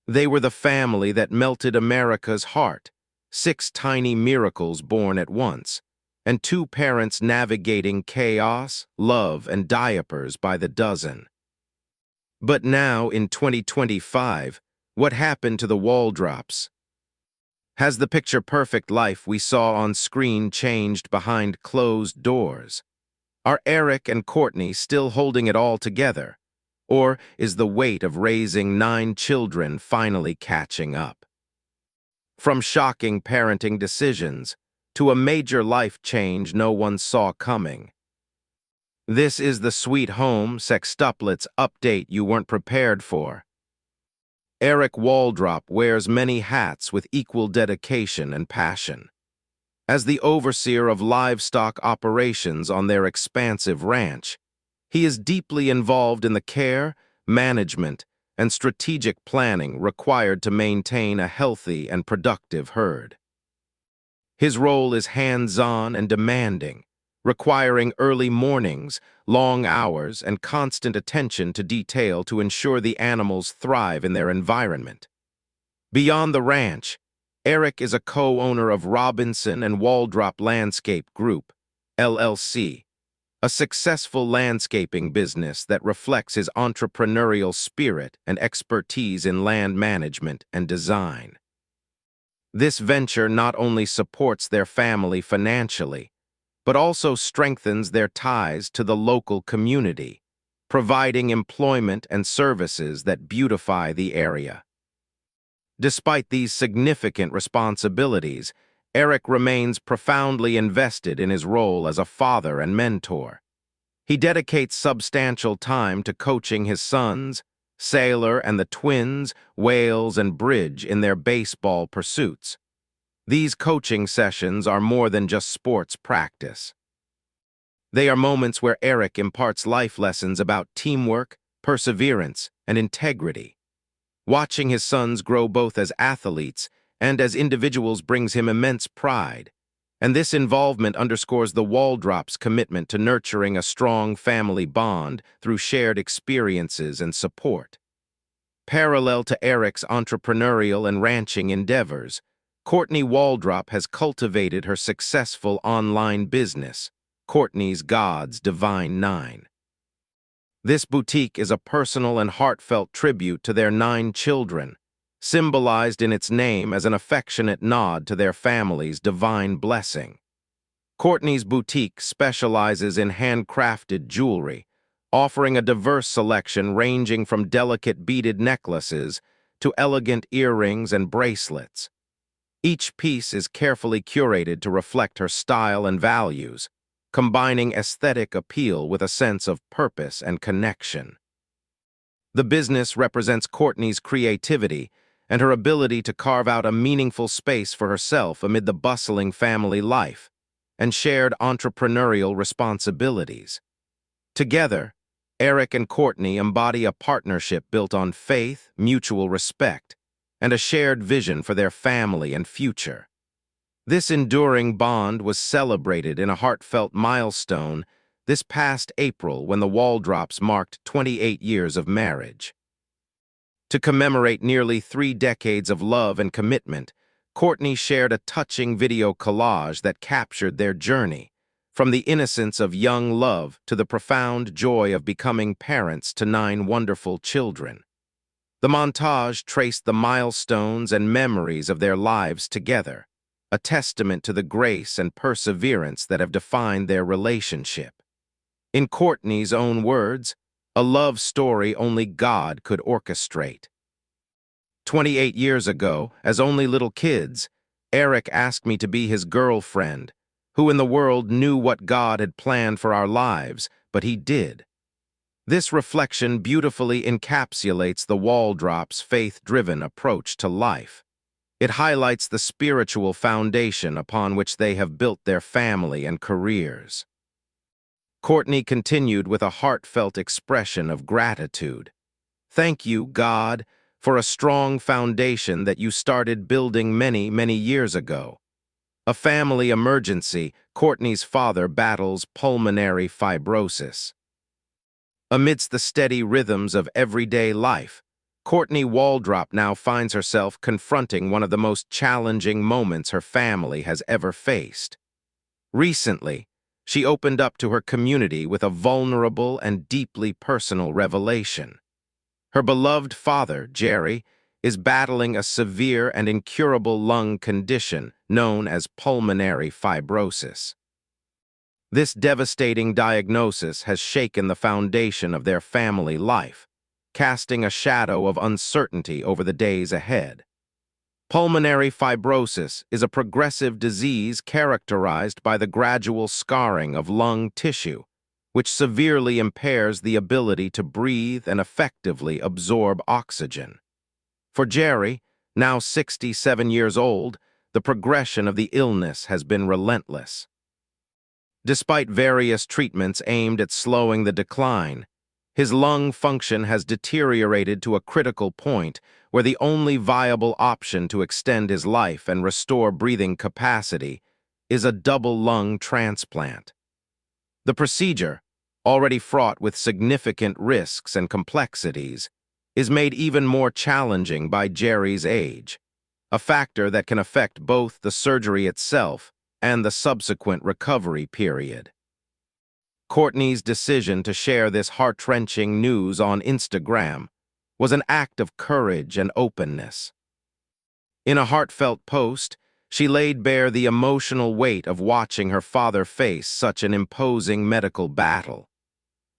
They were the family that melted America's heart, 6 tiny miracles born at once, and 2 parents navigating chaos, love, and diapers by the dozen. But now, in 2025, what happened to the Waldrops? Has the picture-perfect life we saw on screen changed behind closed doors? Are Eric and Courtney still holding it all together? Or is the weight of raising 9 children finally catching up? From shocking parenting decisions to a major life change no one saw coming. This is the Sweet Home Sextuplets update you weren't prepared for. Eric Waldrop wears many hats with equal dedication and passion. As the overseer of livestock operations on their expansive ranch, he is deeply involved in the care, management, and strategic planning required to maintain a healthy and productive herd. His role is hands-on and demanding, requiring early mornings, long hours, and constant attention to detail to ensure the animals thrive in their environment. Beyond the ranch, Eric is a co-owner of Robinson and Waldrop Landscape Group, LLC, a successful landscaping business that reflects his entrepreneurial spirit and expertise in land management and design. This venture not only supports their family financially, but also strengthens their ties to the local community, providing employment and services that beautify the area. Despite these significant responsibilities, Eric remains profoundly invested in his role as a father and mentor. He dedicates substantial time to coaching his sons, Sailor and the twins, Wales and Bridge, in their baseball pursuits. These coaching sessions are more than just sports practice. They are moments where Eric imparts life lessons about teamwork, perseverance, and integrity. Watching his sons grow both as athletes and as individuals brings him immense pride, and this involvement underscores the Waldrops' commitment to nurturing a strong family bond through shared experiences and support. Parallel to Eric's entrepreneurial and ranching endeavors, Courtney Waldrop has cultivated her successful online business, Courtney's God's Divine 9. This boutique is a personal and heartfelt tribute to their 9 children, symbolized in its name as an affectionate nod to their family's divine blessing. Courtney's boutique specializes in handcrafted jewelry, offering a diverse selection ranging from delicate beaded necklaces to elegant earrings and bracelets. Each piece is carefully curated to reflect her style and values, combining aesthetic appeal with a sense of purpose and connection. The business represents Courtney's creativity and her ability to carve out a meaningful space for herself amid the bustling family life and shared entrepreneurial responsibilities. Together, Eric and Courtney embody a partnership built on faith, mutual respect, and a shared vision for their family and future. This enduring bond was celebrated in a heartfelt milestone this past April when the Waldrops marked 28 years of marriage. To commemorate nearly 3 decades of love and commitment, Courtney shared a touching video collage that captured their journey, from the innocence of young love to the profound joy of becoming parents to 9 wonderful children. The montage traced the milestones and memories of their lives together, a testament to the grace and perseverance that have defined their relationship. In Courtney's own words, a love story only God could orchestrate. 28 years ago, as only little kids, Eric asked me to be his girlfriend. Who in the world knew what God had planned for our lives, but he did. This reflection beautifully encapsulates the Waldrops' faith-driven approach to life. It highlights the spiritual foundation upon which they have built their family and careers. Courtney continued with a heartfelt expression of gratitude. "Thank you, God, for a strong foundation that you started building many, many years ago." A family emergency, Courtney's father battles pulmonary fibrosis. Amidst the steady rhythms of everyday life, Courtney Waldrop now finds herself confronting one of the most challenging moments her family has ever faced. Recently, she opened up to her community with a vulnerable and deeply personal revelation. Her beloved father, Jerry, is battling a severe and incurable lung condition known as pulmonary fibrosis. This devastating diagnosis has shaken the foundation of their family life, casting a shadow of uncertainty over the days ahead. Pulmonary fibrosis is a progressive disease characterized by the gradual scarring of lung tissue, which severely impairs the ability to breathe and effectively absorb oxygen. For Jerry, now 67 years old, the progression of the illness has been relentless. Despite various treatments aimed at slowing the decline, his lung function has deteriorated to a critical point where the only viable option to extend his life and restore breathing capacity is a double lung transplant. The procedure, already fraught with significant risks and complexities, is made even more challenging by Jerry's age, a factor that can affect both the surgery itself and the subsequent recovery period. Courtney's decision to share this heart-wrenching news on Instagram was an act of courage and openness. In a heartfelt post, she laid bare the emotional weight of watching her father face such an imposing medical battle.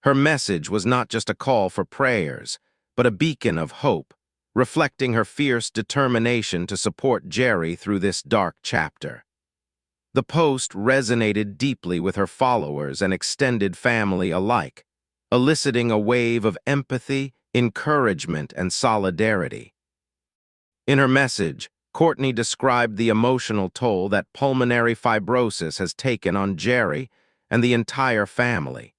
Her message was not just a call for prayers, but a beacon of hope, reflecting her fierce determination to support Jerry through this dark chapter. The post resonated deeply with her followers and extended family alike, eliciting a wave of empathy, encouragement, and solidarity. In her message, Courtney described the emotional toll that pulmonary fibrosis has taken on Jerry and the entire family.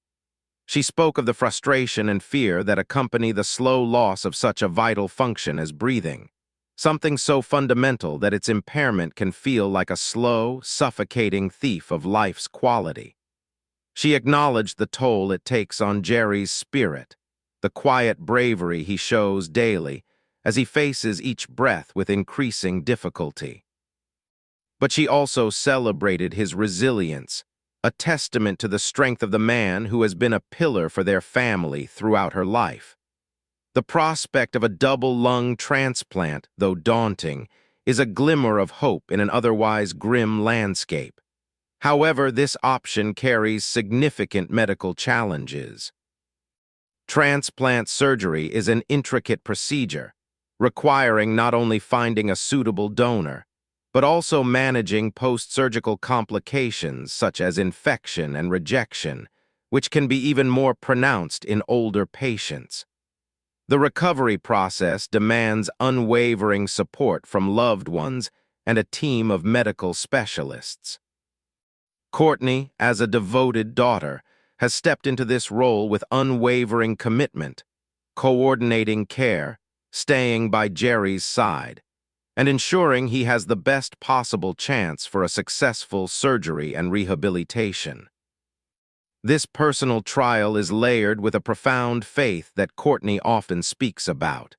She spoke of the frustration and fear that accompany the slow loss of such a vital function as breathing, something so fundamental that its impairment can feel like a slow, suffocating thief of life's quality. She acknowledged the toll it takes on Jerry's spirit, the quiet bravery he shows daily as he faces each breath with increasing difficulty. But she also celebrated his resilience, a testament to the strength of the man who has been a pillar for their family throughout her life. The prospect of a double lung transplant, though daunting, is a glimmer of hope in an otherwise grim landscape. However, this option carries significant medical challenges. Transplant surgery is an intricate procedure, requiring not only finding a suitable donor, but also managing post-surgical complications such as infection and rejection, which can be even more pronounced in older patients. The recovery process demands unwavering support from loved ones and a team of medical specialists. Courtney, as a devoted daughter, has stepped into this role with unwavering commitment, coordinating care, staying by Jerry's side, and ensuring he has the best possible chance for a successful surgery and rehabilitation. This personal trial is layered with a profound faith that Courtney often speaks about.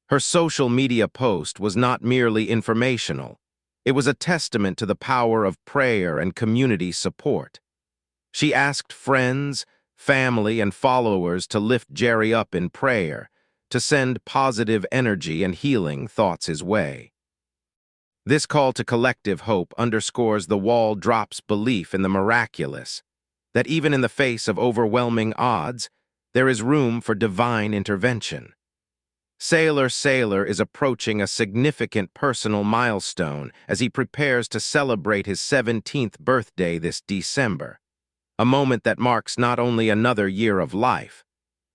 Her social media post was not merely informational. It was a testament to the power of prayer and community support. She asked friends, family, and followers to lift Jerry up in prayer, to send positive energy and healing thoughts his way. This call to collective hope underscores the Waldrops' belief in the miraculous, that even in the face of overwhelming odds, there is room for divine intervention. Sailor is approaching a significant personal milestone as he prepares to celebrate his 17th birthday this December, a moment that marks not only another year of life,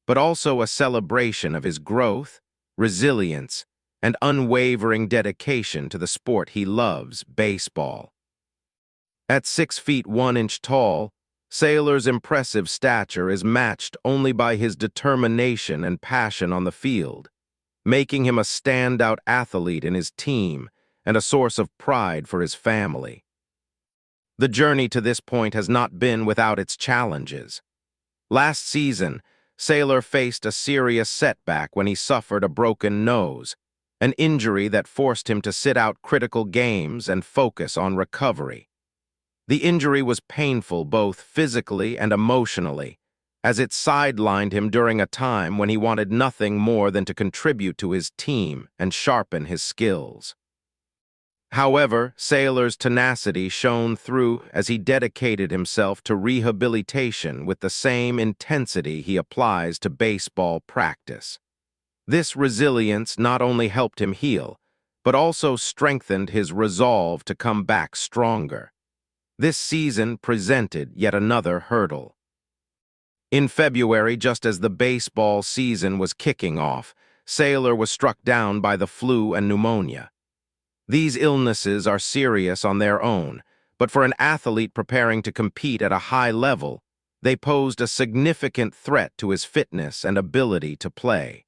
but also a celebration of his growth, resilience, and unwavering dedication to the sport he loves, baseball. At 6 feet 1 inch tall, Sailor's impressive stature is matched only by his determination and passion on the field, making him a standout athlete in his team and a source of pride for his family. The journey to this point has not been without its challenges. Last season, Sailor faced a serious setback when he suffered a broken nose, an injury that forced him to sit out critical games and focus on recovery. The injury was painful both physically and emotionally, as it sidelined him during a time when he wanted nothing more than to contribute to his team and sharpen his skills. However, Sailor's tenacity shone through as he dedicated himself to rehabilitation with the same intensity he applies to baseball practice. This resilience not only helped him heal, but also strengthened his resolve to come back stronger. This season presented yet another hurdle. In February, just as the baseball season was kicking off, Sailor was struck down by the flu and pneumonia. These illnesses are serious on their own, but for an athlete preparing to compete at a high level, they posed a significant threat to his fitness and ability to play.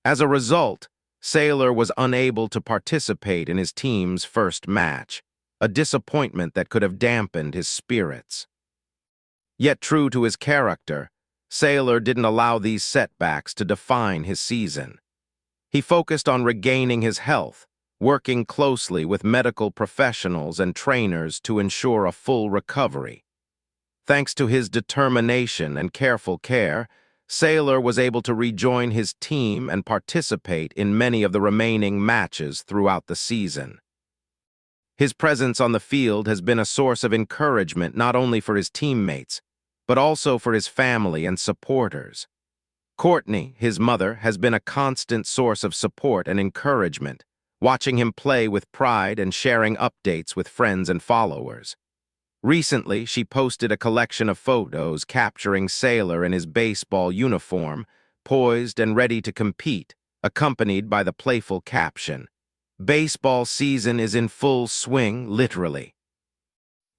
As a result, Sailor was unable to participate in his team's first match, a disappointment that could have dampened his spirits. Yet true to his character, Sailor didn't allow these setbacks to define his season. He focused on regaining his health, working closely with medical professionals and trainers to ensure a full recovery. Thanks to his determination and careful care, Sailor was able to rejoin his team and participate in many of the remaining matches throughout the season. His presence on the field has been a source of encouragement not only for his teammates, but also for his family and supporters. Courtney, his mother, has been a constant source of support and encouragement, watching him play with pride and sharing updates with friends and followers. Recently, she posted a collection of photos capturing Sailor in his baseball uniform, poised and ready to compete, accompanied by the playful caption, "Baseball season is in full swing, literally."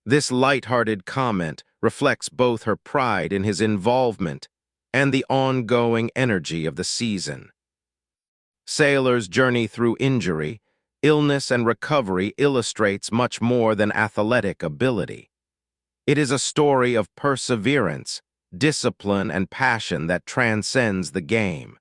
This lighthearted comment reflects both her pride in his involvement and the ongoing energy of the season. Sailor's journey through injury, illness, and recovery illustrates much more than athletic ability. It is a story of perseverance, discipline, and passion that transcends the game.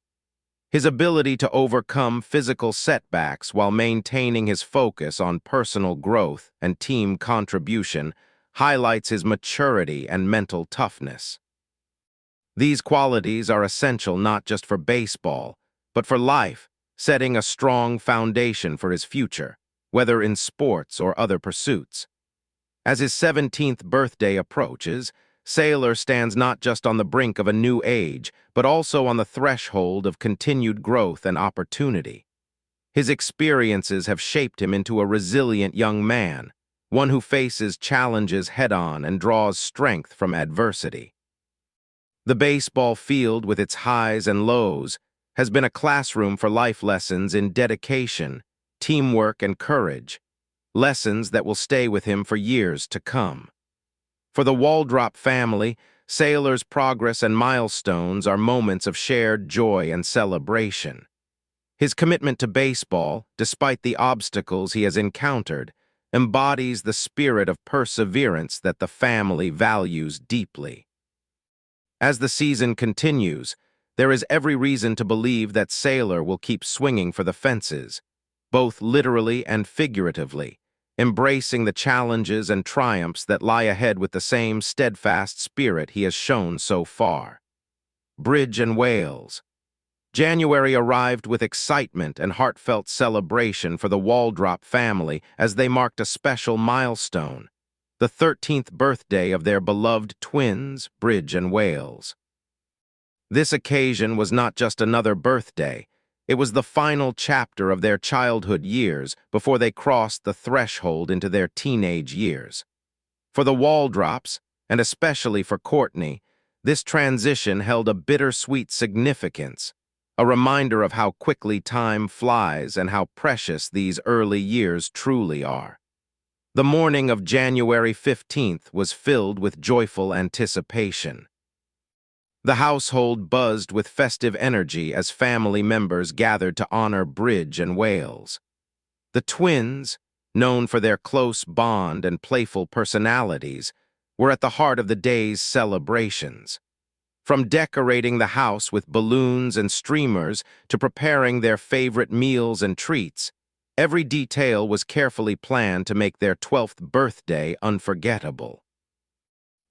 His ability to overcome physical setbacks while maintaining his focus on personal growth and team contribution highlights his maturity and mental toughness. These qualities are essential not just for baseball, but for life, setting a strong foundation for his future, whether in sports or other pursuits. As his 17th birthday approaches, Sailor stands not just on the brink of a new age, but also on the threshold of continued growth and opportunity. His experiences have shaped him into a resilient young man, one who faces challenges head-on and draws strength from adversity. The baseball field, with its highs and lows, has been a classroom for life lessons in dedication, teamwork, and courage, lessons that will stay with him for years to come. For the Waldrop family, Sailor's progress and milestones are moments of shared joy and celebration. His commitment to baseball, despite the obstacles he has encountered, embodies the spirit of perseverance that the family values deeply. As the season continues, there is every reason to believe that Sailor will keep swinging for the fences, both literally and figuratively, embracing the challenges and triumphs that lie ahead with the same steadfast spirit he has shown so far. Bridge and Wales. January arrived with excitement and heartfelt celebration for the Waldrop family as they marked a special milestone, the 13th birthday of their beloved twins, Bridge and Wales. This occasion was not just another birthday, it was the final chapter of their childhood years before they crossed the threshold into their teenage years. For the Waldrops, and especially for Courtney, this transition held a bittersweet significance, a reminder of how quickly time flies and how precious these early years truly are. The morning of January 15th was filled with joyful anticipation. The household buzzed with festive energy as family members gathered to honor Bridge and Wales. The twins, known for their close bond and playful personalities, were at the heart of the day's celebrations. From decorating the house with balloons and streamers to preparing their favorite meals and treats, every detail was carefully planned to make their 12th birthday unforgettable.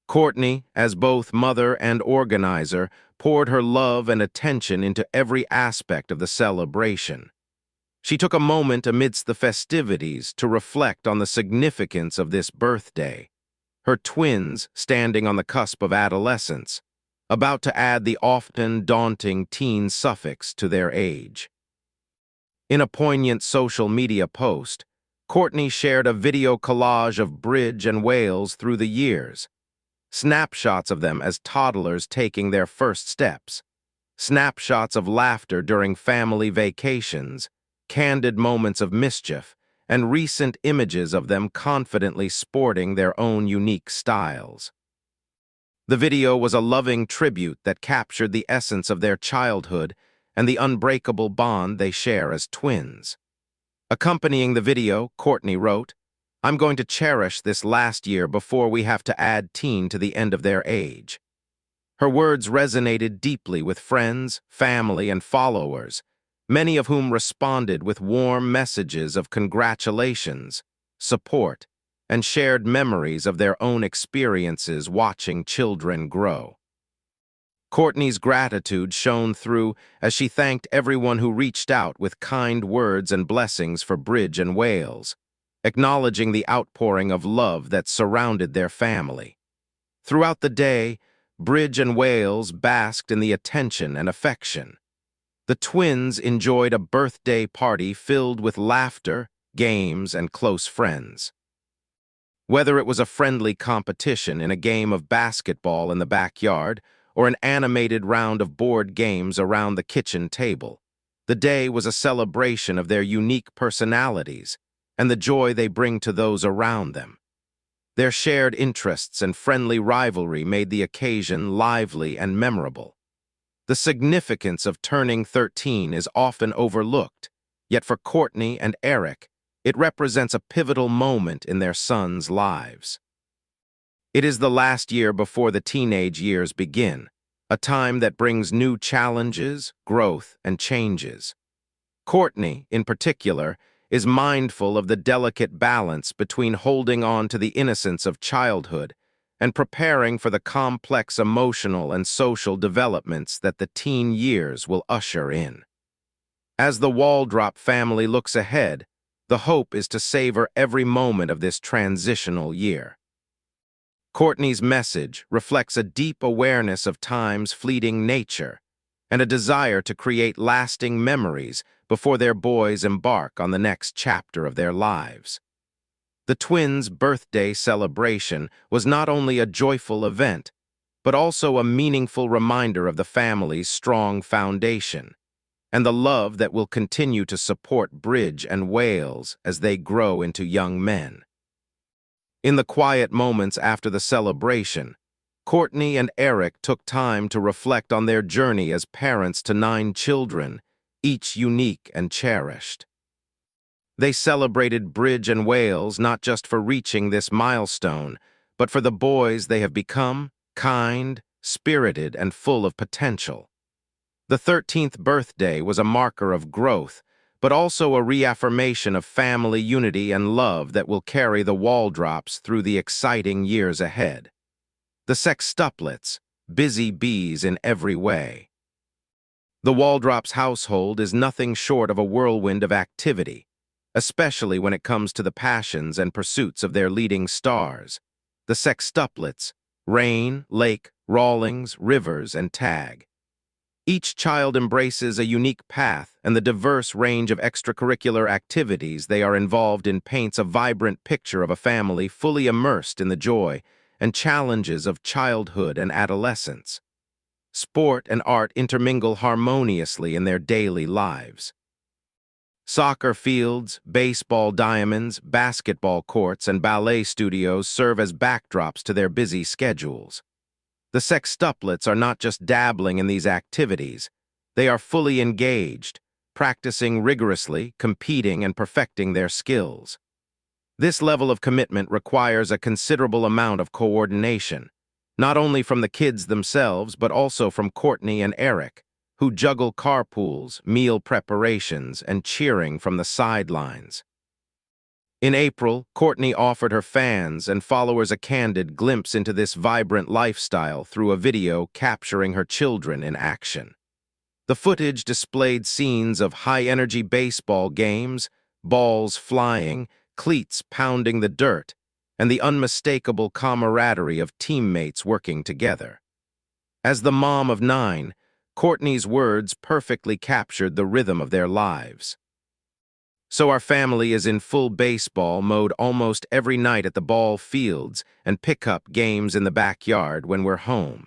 Courtney, as both mother and organizer, poured her love and attention into every aspect of the celebration. She took a moment amidst the festivities to reflect on the significance of this birthday. Her twins, standing on the cusp of adolescence, about to add the often daunting teen suffix to their age. In a poignant social media post, Courtney shared a video collage of Bridge and Wales through the years, snapshots of them as toddlers taking their first steps, snapshots of laughter during family vacations, candid moments of mischief, and recent images of them confidently sporting their own unique styles. The video was a loving tribute that captured the essence of their childhood and the unbreakable bond they share as twins. Accompanying the video, Courtney wrote, "I'm going to cherish this last year before we have to add teen to the end of their age." Her words resonated deeply with friends, family, and followers, many of whom responded with warm messages of congratulations, support, and shared memories of their own experiences watching children grow. Courtney's gratitude shone through as she thanked everyone who reached out with kind words and blessings for Bridge and Wales, acknowledging the outpouring of love that surrounded their family. Throughout the day, Bridge and Wales basked in the attention and affection. The twins enjoyed a birthday party filled with laughter, games, and close friends. Whether it was a friendly competition in a game of basketball in the backyard or an animated round of board games around the kitchen table, the day was a celebration of their unique personalities and the joy they bring to those around them. Their shared interests and friendly rivalry made the occasion lively and memorable. The significance of turning 13 is often overlooked, yet for Courtney and Eric, it represents a pivotal moment in their sons' lives. It is the last year before the teenage years begin, a time that brings new challenges, growth, and changes. Courtney, in particular, is mindful of the delicate balance between holding on to the innocence of childhood and preparing for the complex emotional and social developments that the teen years will usher in. As the Waldrop family looks ahead, the hope is to savor every moment of this transitional year. Courtney's message reflects a deep awareness of time's fleeting nature and a desire to create lasting memories before their boys embark on the next chapter of their lives. The twins' birthday celebration was not only a joyful event, but also a meaningful reminder of the family's strong foundation and the love that will continue to support Bridge and Wales as they grow into young men. In the quiet moments after the celebration, Courtney and Eric took time to reflect on their journey as parents to 9 children, each unique and cherished. They celebrated Bridge and Wales not just for reaching this milestone, but for the boys they have become, kind, spirited, and full of potential. The 13th birthday was a marker of growth, but also a reaffirmation of family unity and love that will carry the Waldrops through the exciting years ahead. The Sextuplets, busy bees in every way. The Waldrops household is nothing short of a whirlwind of activity, especially when it comes to the passions and pursuits of their leading stars, the Sextuplets, Rain, Lake, Rawlings, Rivers, and Tag. Each child embraces a unique path, and the diverse range of extracurricular activities they are involved in paints a vibrant picture of a family fully immersed in the joy and challenges of childhood and adolescence. Sport and art intermingle harmoniously in their daily lives. Soccer fields, baseball diamonds, basketball courts, and ballet studios serve as backdrops to their busy schedules. The Sextuplets are not just dabbling in these activities, they are fully engaged, practicing rigorously, competing, and perfecting their skills. This level of commitment requires a considerable amount of coordination, not only from the kids themselves, but also from Courtney and Eric, who juggle carpools, meal preparations, and cheering from the sidelines. In April, Courtney offered her fans and followers a candid glimpse into this vibrant lifestyle through a video capturing her children in action. The footage displayed scenes of high-energy baseball games, balls flying, cleats pounding the dirt, and the unmistakable camaraderie of teammates working together. As the mom of 9, Courtney's words perfectly captured the rhythm of their lives. So our family is in full baseball mode almost every night at the ball fields and pickup games in the backyard when we're home.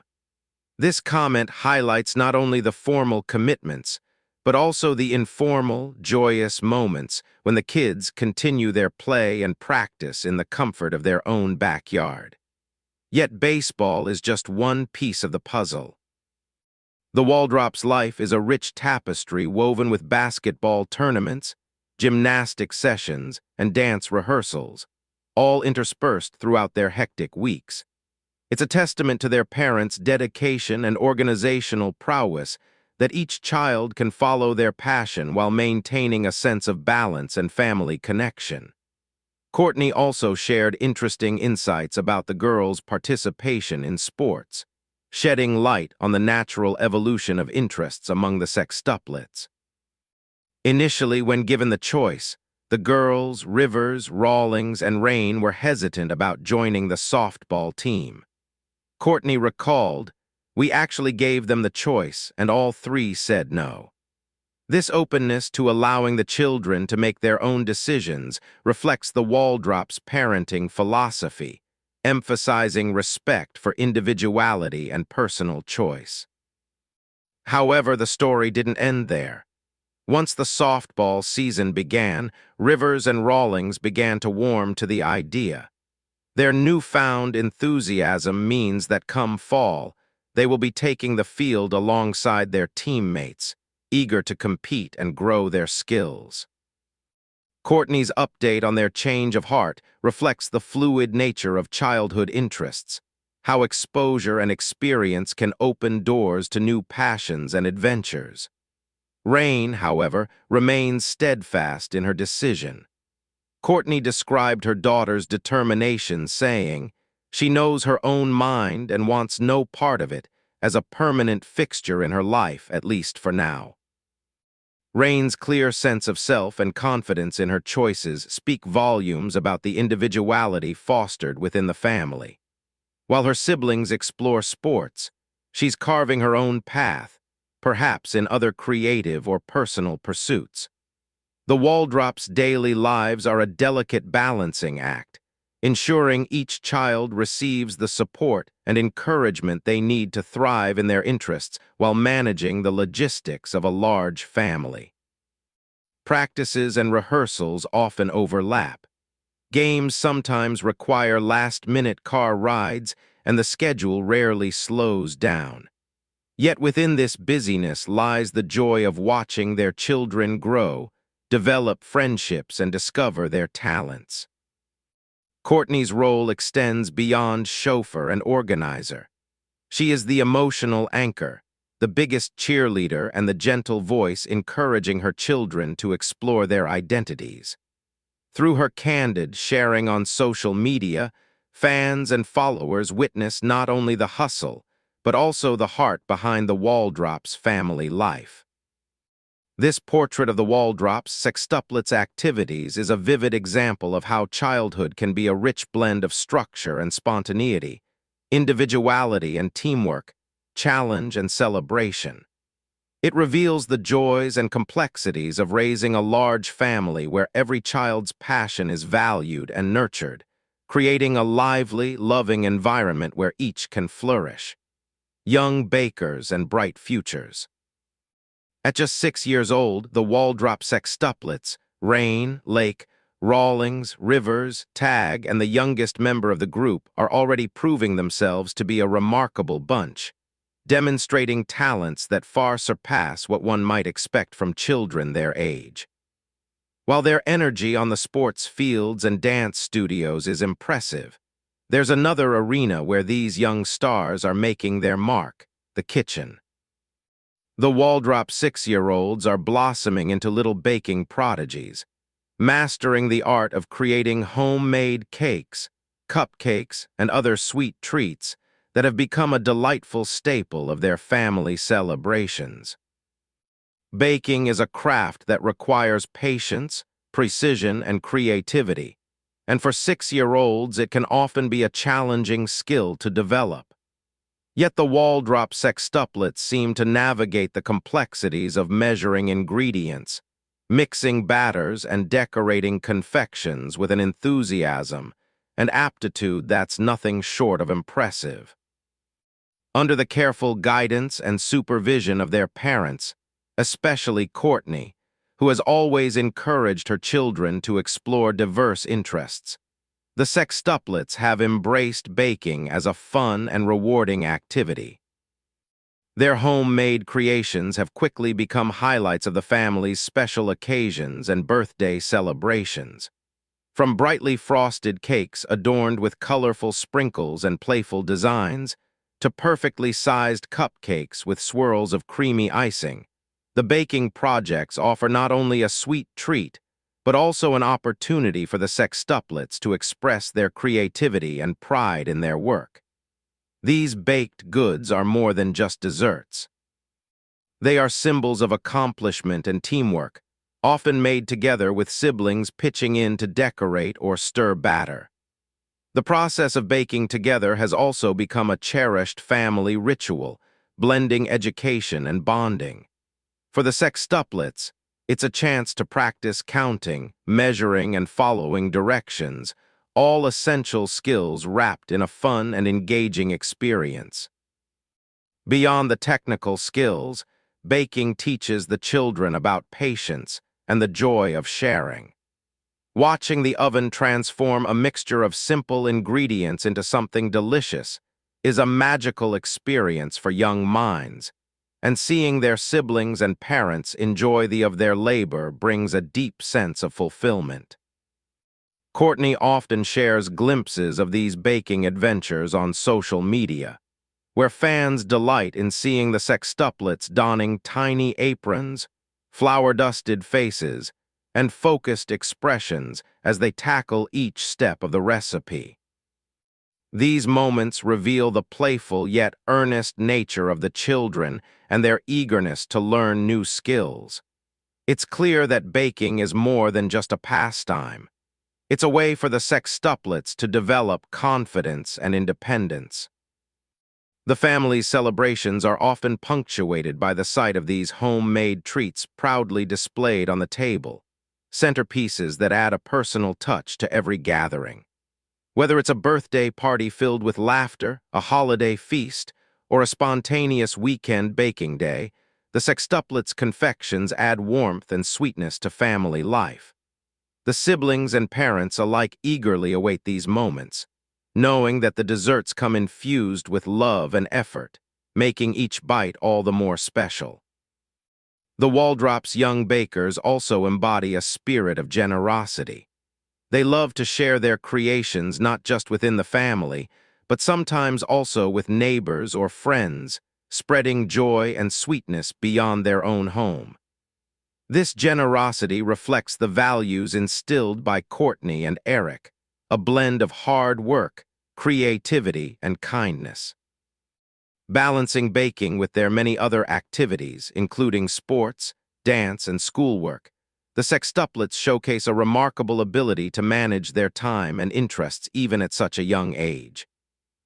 This comment highlights not only the formal commitments, but also the informal, joyous moments when the kids continue their play and practice in the comfort of their own backyard. Yet baseball is just one piece of the puzzle. The Waldrops' life is a rich tapestry woven with basketball tournaments, gymnastic sessions, and dance rehearsals, all interspersed throughout their hectic weeks. It's a testament to their parents' dedication and organizational prowess that each child can follow their passion while maintaining a sense of balance and family connection. Courtney also shared interesting insights about the girls' participation in sports, shedding light on the natural evolution of interests among the sextuplets. Initially, when given the choice, the girls, Rivers, Rawlings, and Rain were hesitant about joining the softball team. Courtney recalled, "We actually gave them the choice, and all 3 said no." This openness to allowing the children to make their own decisions reflects the Waldrops' parenting philosophy, emphasizing respect for individuality and personal choice. However, the story didn't end there. Once the softball season began, Rivers and Rawlings began to warm to the idea. Their newfound enthusiasm means that come fall, they will be taking the field alongside their teammates, eager to compete and grow their skills. Courtney's update on their change of heart reflects the fluid nature of childhood interests, how exposure and experience can open doors to new passions and adventures. Rain, however, remains steadfast in her decision. Courtney described her daughter's determination, saying, "She knows her own mind and wants no part of it as a permanent fixture in her life, at least for now." Rain's clear sense of self and confidence in her choices speak volumes about the individuality fostered within the family. While her siblings explore sports, she's carving her own path, perhaps in other creative or personal pursuits. The Waldrops' daily lives are a delicate balancing act, ensuring each child receives the support and encouragement they need to thrive in their interests while managing the logistics of a large family. Practices and rehearsals often overlap. Games sometimes require last-minute car rides, and the schedule rarely slows down. Yet within this busyness lies the joy of watching their children grow, develop friendships, and discover their talents. Courtney's role extends beyond chauffeur and organizer. She is the emotional anchor, the biggest cheerleader, and the gentle voice encouraging her children to explore their identities. Through her candid sharing on social media, fans and followers witness not only the hustle, but also the heart behind the Waldrops' family life. This portrait of the Waldrops' sextuplets activities is a vivid example of how childhood can be a rich blend of structure and spontaneity, individuality and teamwork, challenge and celebration. It reveals the joys and complexities of raising a large family where every child's passion is valued and nurtured, creating a lively, loving environment where each can flourish. Young bakers and bright futures. At just 6 years old, the Waldrop sextuplets, Rain, Lake, Rawlings, Rivers, Tag, and the youngest member of the group are already proving themselves to be a remarkable bunch, demonstrating talents that far surpass what one might expect from children their age. While their energy on the sports fields and dance studios is impressive, There's another arena where these young stars are making their mark, the kitchen. The Waldrop 6-year-olds are blossoming into little baking prodigies, mastering the art of creating homemade cakes, cupcakes, and other sweet treats that have become a delightful staple of their family celebrations. Baking is a craft that requires patience, precision, and creativity, and for 6-year-olds it can often be a challenging skill to develop. Yet the Waldrop sextuplets seem to navigate the complexities of measuring ingredients, mixing batters, and decorating confections with an enthusiasm and aptitude that's nothing short of impressive. Under the careful guidance and supervision of their parents, especially Courtney, who has always encouraged her children to explore diverse interests, the sextuplets have embraced baking as a fun and rewarding activity. Their homemade creations have quickly become highlights of the family's special occasions and birthday celebrations. From brightly frosted cakes adorned with colorful sprinkles and playful designs, to perfectly sized cupcakes with swirls of creamy icing, the baking projects offer not only a sweet treat, but also an opportunity for the sextuplets to express their creativity and pride in their work. These baked goods are more than just desserts. They are symbols of accomplishment and teamwork, often made together with siblings pitching in to decorate or stir batter. The process of baking together has also become a cherished family ritual, blending education and bonding. For the sextuplets, it's a chance to practice counting, measuring, and following directions, all essential skills wrapped in a fun and engaging experience. Beyond the technical skills, baking teaches the children about patience and the joy of sharing. Watching the oven transform a mixture of simple ingredients into something delicious is a magical experience for young minds, and seeing their siblings and parents enjoy of their labor brings a deep sense of fulfillment. Courtney often shares glimpses of these baking adventures on social media, where fans delight in seeing the sextuplets donning tiny aprons, flour-dusted faces, and focused expressions as they tackle each step of the recipe. These moments reveal the playful yet earnest nature of the children and their eagerness to learn new skills. It's clear that baking is more than just a pastime. It's a way for the sextuplets to develop confidence and independence. The family's celebrations are often punctuated by the sight of these homemade treats proudly displayed on the table, centerpieces that add a personal touch to every gathering. Whether it's a birthday party filled with laughter, a holiday feast, or a spontaneous weekend baking day, the sextuplets' confections add warmth and sweetness to family life. The siblings and parents alike eagerly await these moments, knowing that the desserts come infused with love and effort, making each bite all the more special. The Waldrops' young bakers also embody a spirit of generosity. They love to share their creations not just within the family, but sometimes also with neighbors or friends, spreading joy and sweetness beyond their own home. This generosity reflects the values instilled by Courtney and Eric, a blend of hard work, creativity, and kindness. Balancing baking with their many other activities, including sports, dance, and schoolwork, the sextuplets showcase a remarkable ability to manage their time and interests even at such a young age.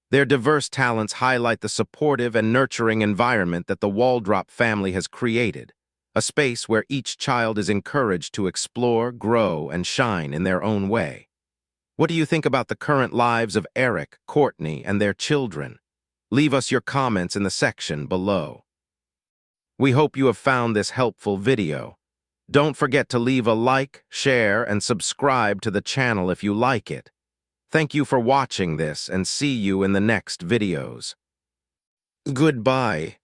Their diverse talents highlight the supportive and nurturing environment that the Waldrop family has created, a space where each child is encouraged to explore, grow, and shine in their own way. What do you think about the current lives of Eric, Courtney, and their children? Leave us your comments in the section below. We hope you have found this helpful video. Don't forget to leave a like, share, and subscribe to the channel if you like it. Thank you for watching this and see you in the next videos. Goodbye.